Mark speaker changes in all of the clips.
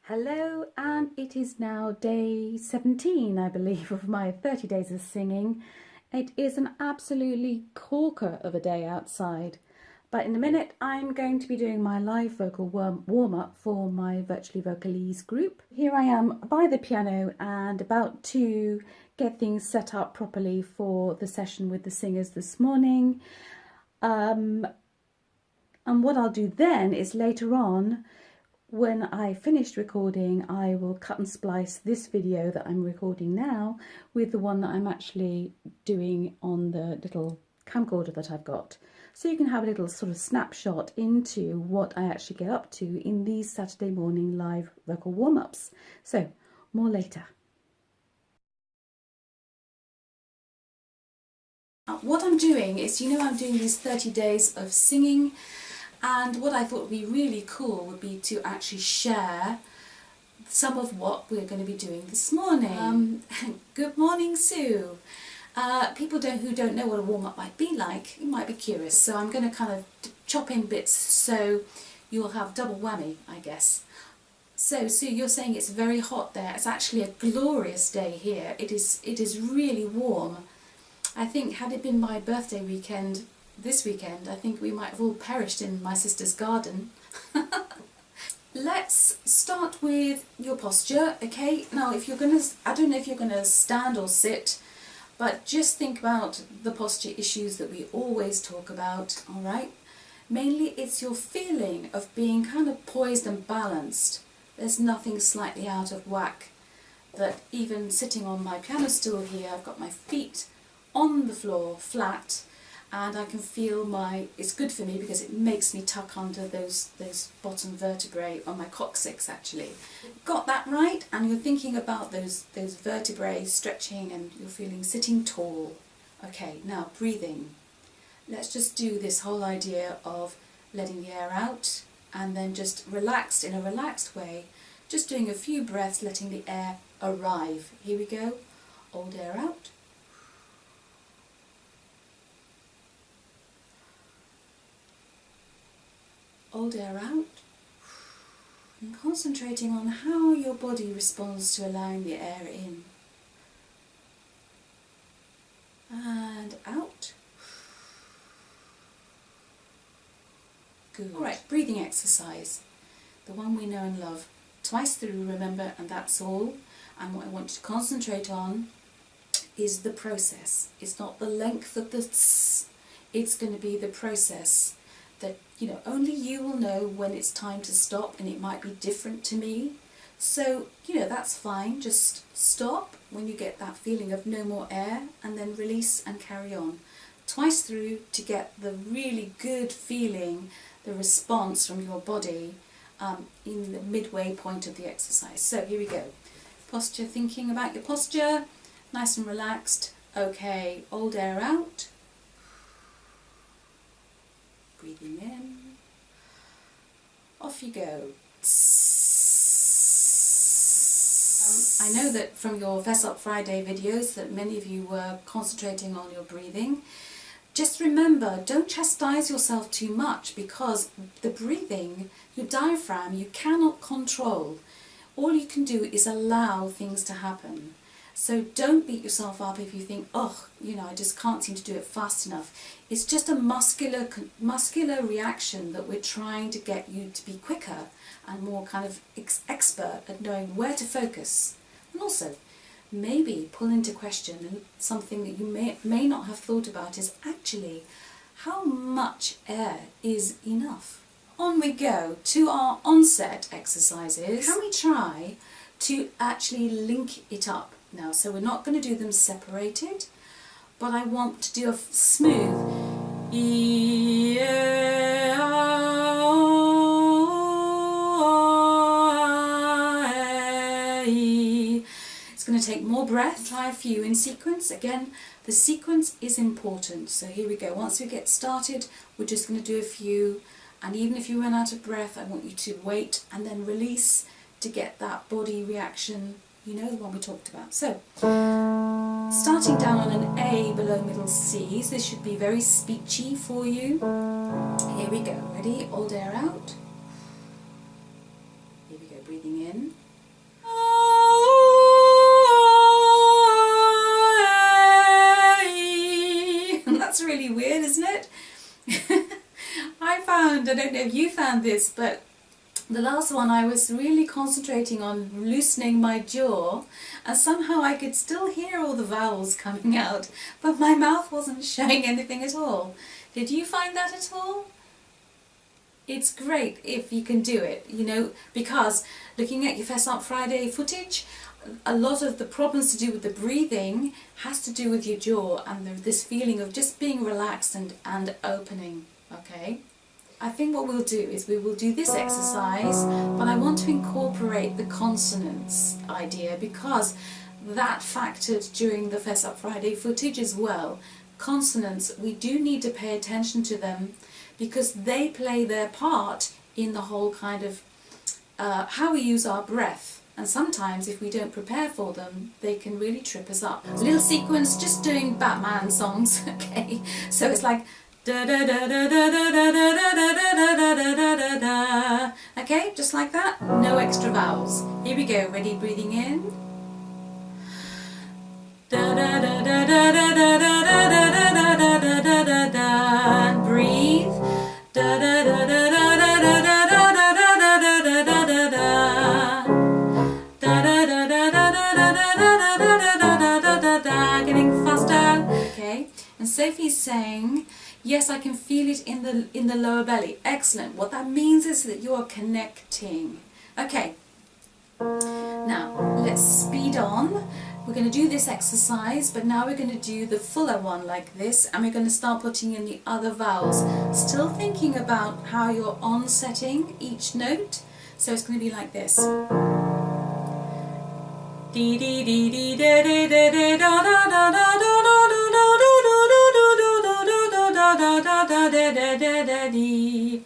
Speaker 1: Hello, and it is now day 17, I believe, of my 30 days of singing. It is an absolutely corker of a day outside, but in a minute I'm going to be doing my live vocal warm-up for my Virtually Vocalese group. Here I am by the piano and about to get things set up properly for the session with the singers this morning. And what I'll do then is later on, when I finished recording, I will cut and splice this video that I'm recording now with the one that I'm actually doing on the little camcorder that I've got. So you can have a little sort of snapshot into what I actually get up to in these Saturday morning live vocal warm-ups. So, more later. What I'm doing is, I'm doing these 30 days of singing, and what I thought would be really cool would be to actually share some of what we're going to be doing this morning. Good morning, Sue. People who don't know what a warm-up might be like, you might be curious, so I'm going to kind of chop in bits so you'll have double whammy, I guess. So, Sue, you're saying it's very hot there. It's actually a glorious day here. It is really warm. I think had it been my birthday weekend, this weekend, I think we might have all perished in my sister's garden. Let's start with your posture, okay? Now, if you're gonna, I don't know if you're gonna stand or sit, but just think about the posture issues that we always talk about, all right? Mainly it's your feeling of being kind of poised and balanced. There's nothing slightly out of whack. That even sitting on my piano stool here, I've got my feet on the floor flat, and I can feel it's good for me because it makes me tuck under those bottom vertebrae on my coccyx actually. Got that right? And you're thinking about those vertebrae stretching and you're feeling sitting tall. Okay, now breathing. Let's just do this whole idea of letting the air out and then just relaxed, in a relaxed way, just doing a few breaths, letting the air arrive. Here we go. Hold air out. Hold air out, and concentrating on how your body responds to allowing the air in. And out. Good. Alright, breathing exercise. The one we know and love. Twice through, remember, and that's all. And what I want you to concentrate on is the process. It's not the length of the tss, it's going to be the process. That, only you will know when it's time to stop, and it might be different to me. So, that's fine. Just stop when you get that feeling of no more air, and then release and carry on. Twice through to get the really good feeling, the response from your body in the midway point of the exercise. So here we go. Posture, thinking about your posture, nice and relaxed. Okay, hold air out. Breathing in, off you go. I know that from your Fess Up Friday videos that many of you were concentrating on your breathing. Just remember, don't chastise yourself too much, because the breathing, your diaphragm, you cannot control. All you can do is allow things to happen. So don't beat yourself up if you think, oh, I just can't seem to do it fast enough. It's just a muscular reaction that we're trying to get you to be quicker and more kind of expert at knowing where to focus. And also, maybe pull into question something that you may not have thought about is actually how much air is enough. On we go to our onset exercises. Can we try to actually link it up? Now, so we're not going to do them separated, but I want to do a smooth It's going to take more breath. Try a few in sequence. Again, the sequence is important. So here we go. Once we get started, we're just going to do a few, and even if you run out of breath, I want you to wait and then release to get that body reaction. The one we talked about. So, starting down on an A below middle C's, this should be very speechy for you. Here we go. Ready? Hold air out. Here we go, breathing in. That's really weird, isn't it? I don't know if you found this, but the last one I was really concentrating on loosening my jaw, and somehow I could still hear all the vowels coming out, but my mouth wasn't showing anything at all. Did you find that at all? It's great if you can do it, you know, because looking at your Fess Up Friday footage, a lot of the problems to do with the breathing has to do with your jaw and this feeling of just being relaxed and opening, okay? I think what we'll do is we will do this exercise, but I want to incorporate the consonants idea because that factored during the Fess Up Friday footage as well. Consonants, we do need to pay attention to them because they play their part in the whole kind of how we use our breath. And sometimes if we don't prepare for them, they can really trip us up. A little sequence, just doing Batman songs, okay? So it's like da da da da da da da da da da da da da. Okay, just like that, no extra vowels. Here we go, ready, breathing in. Da da da da da da da da da da da da da da. Breathe. Da da da da da da da da da da da da da da da. Da da da da da da da da da da da da da. Getting faster. Okay, and Sophie's saying, yes, I can feel it in the lower belly. Excellent. What that means is that you are connecting. Okay. Now let's speed on. We're going to do this exercise, but now we're going to do the fuller one like this, and we're going to start putting in the other vowels. Still thinking about how you're onsetting each note. So it's going to be like this. Dee dee dee dee da da da da da da da da da.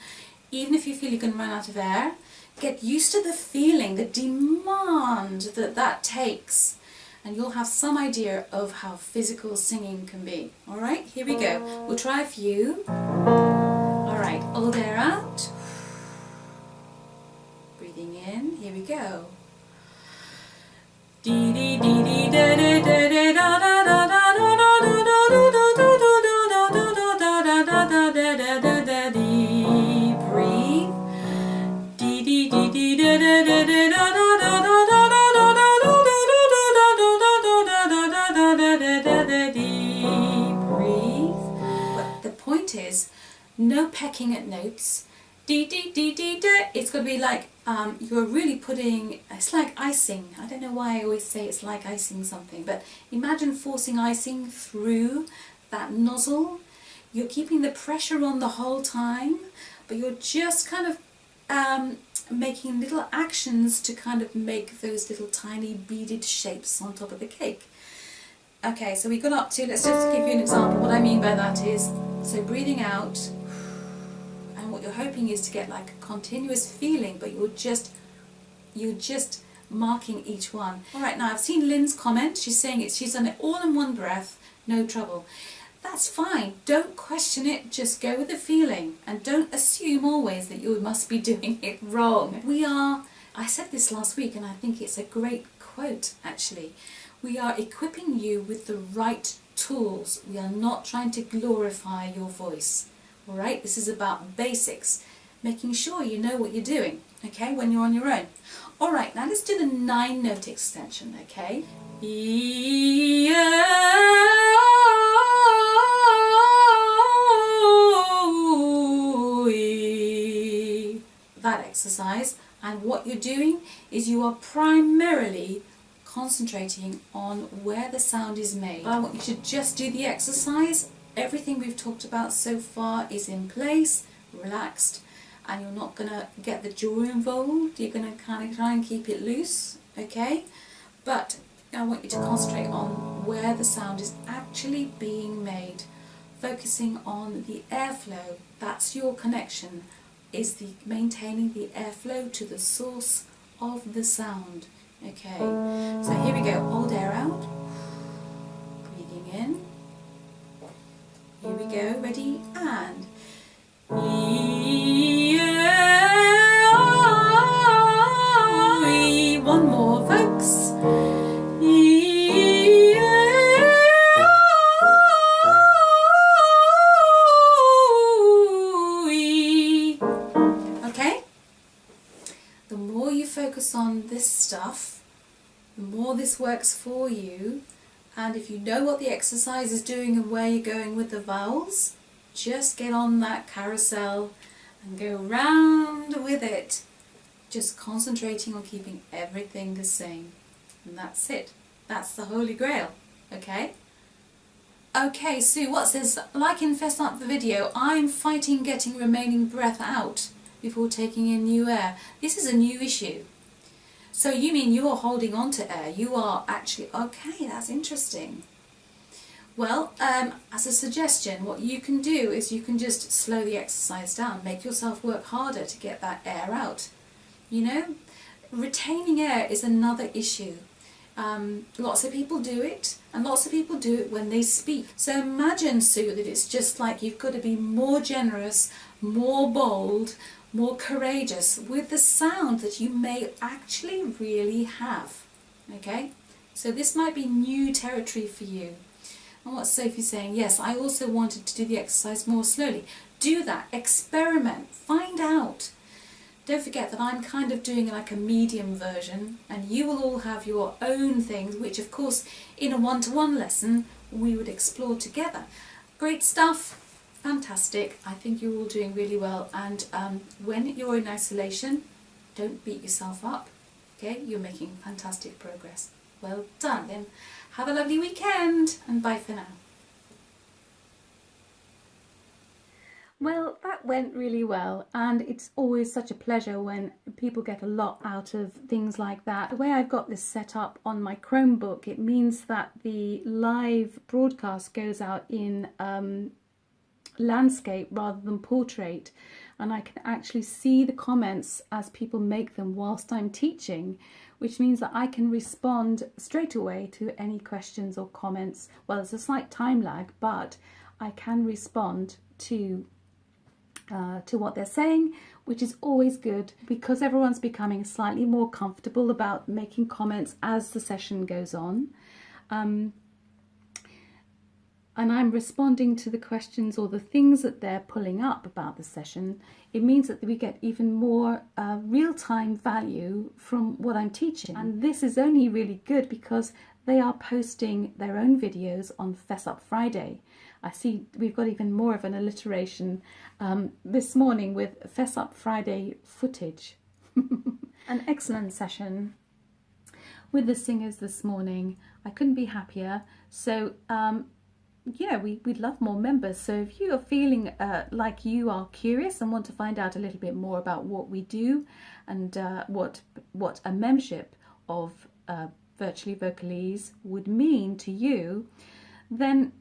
Speaker 1: Even if you feel you're going to run out of air, get used to the feeling, the demand that takes, and you'll have some idea of how physical singing can be. Alright, here we go. We'll try a few. Alright, hold air out. Breathing in, here we go. Dee dee dee dee da da da da da da da da da. Breathe. Dee dee dee dee da da da da da da da da. Breathe. But the point is, no pecking at notes. Dee dee dee dee da. It's going to be like you're really putting. It's like icing. I don't know why I always say it's like icing something, but imagine forcing icing through that nozzle. You're keeping the pressure on the whole time, but you're just kind of making little actions to kind of make those little tiny beaded shapes on top of the cake. Okay, so we got up to, let's just give you an example. What I mean by that is, so breathing out, and what you're hoping is to get like a continuous feeling, but you're just marking each one. Alright, now I've seen Lynn's comment. She's saying she's done it all in one breath, no trouble. That's fine. Don't question it, just go with the feeling, and don't assume always that you must be doing it wrong. I said this last week, and I think it's a great quote actually. We are equipping you with the right tools. We are not trying to glorify your voice. Alright, this is about basics, making sure you know what you're doing, okay, when you're on your own. Alright, now let's do the 9-note extension, okay? That exercise, and what you're doing is you are primarily concentrating on where the sound is made. I want you to just do the exercise. Everything we've talked about so far is in place, relaxed, and you're not going to get the jaw involved. You're going to kind of try and keep it loose, okay? But I want you to concentrate on where the sound is actually being made, focusing on the airflow. That's your connection, is maintaining the airflow to the source of the sound. Okay, so here we go. Hold air out, breathing in. Here we go, ready, and focus on this stuff, the more this works for you. And if you know what the exercise is doing and where you're going with the vowels, just get on that carousel and go round with it. Just concentrating on keeping everything the same. And that's it. That's the Holy Grail. Okay? Okay, Sue, what's this? Like in Fess Up the video, I'm fighting getting remaining breath out before taking in new air. This is a new issue. So you mean you're holding on to air? You are actually, okay, that's interesting. Well, as a suggestion, what you can do is you can just slow the exercise down, make yourself work harder to get that air out. You know, retaining air is another issue. Lots of people do it, and lots of people do it when they speak. So imagine, Sue, that it's just like you've got to be more generous, more bold, more courageous with the sound that you may actually really have. Okay? So this might be new territory for you. And what's Sophie saying? Yes, I also wanted to do the exercise more slowly. Do that. Experiment. Find out. Don't forget that I'm kind of doing like a medium version, and you will all have your own things, which of course in a one-to-one lesson we would explore together. Great stuff. Fantastic. I think you're all doing really well, and when you're in isolation, don't beat yourself up. Okay, you're making fantastic progress. Well done. Then have a lovely weekend, and bye for now. Well, that went really well, and it's always such a pleasure when people get a lot out of things like that. The way I've got this set up on my Chromebook, it means that the live broadcast goes out in landscape rather than portrait, and I can actually see the comments as people make them whilst I'm teaching, which means that I can respond straight away to any questions or comments. Well, there's a slight time lag, but I can respond to what they're saying, which is always good because everyone's becoming slightly more comfortable about making comments as the session goes on. And I'm responding to the questions or the things that they're pulling up about the session. It means that we get even more real-time value from what I'm teaching. And this is only really good because they are posting their own videos on Fess Up Friday. I see we've got even more of an alliteration this morning with Fess Up Friday footage. An excellent session with the singers this morning. I couldn't be happier. So yeah, we'd love more members. So if you are feeling like you are curious and want to find out a little bit more about what we do and what a membership of Virtually Vocalese would mean to you, then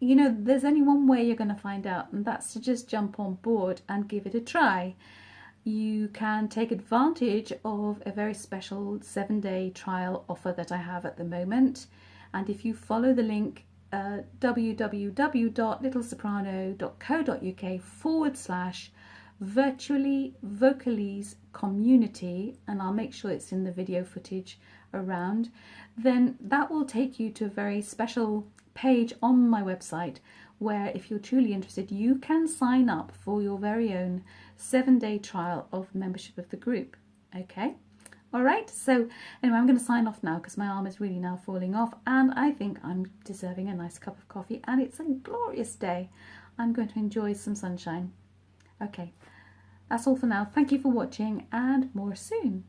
Speaker 1: you know there's only one way you're going to find out, and that's to just jump on board and give it a try. You can take advantage of a very special 7-day trial offer that I have at the moment, and if you follow the link www.littlesoprano.co.uk/virtually vocalese community, and I'll make sure it's in the video footage around, then that will take you to a very special page on my website where, if you're truly interested, you can sign up for your very own 7-day trial of membership of the group. Okay? All right, so anyway, I'm going to sign off now because my arm is really now falling off, and I think I'm deserving a nice cup of coffee, and it's a glorious day. I'm going to enjoy some sunshine. Okay, that's all for now. Thank you for watching, and more soon.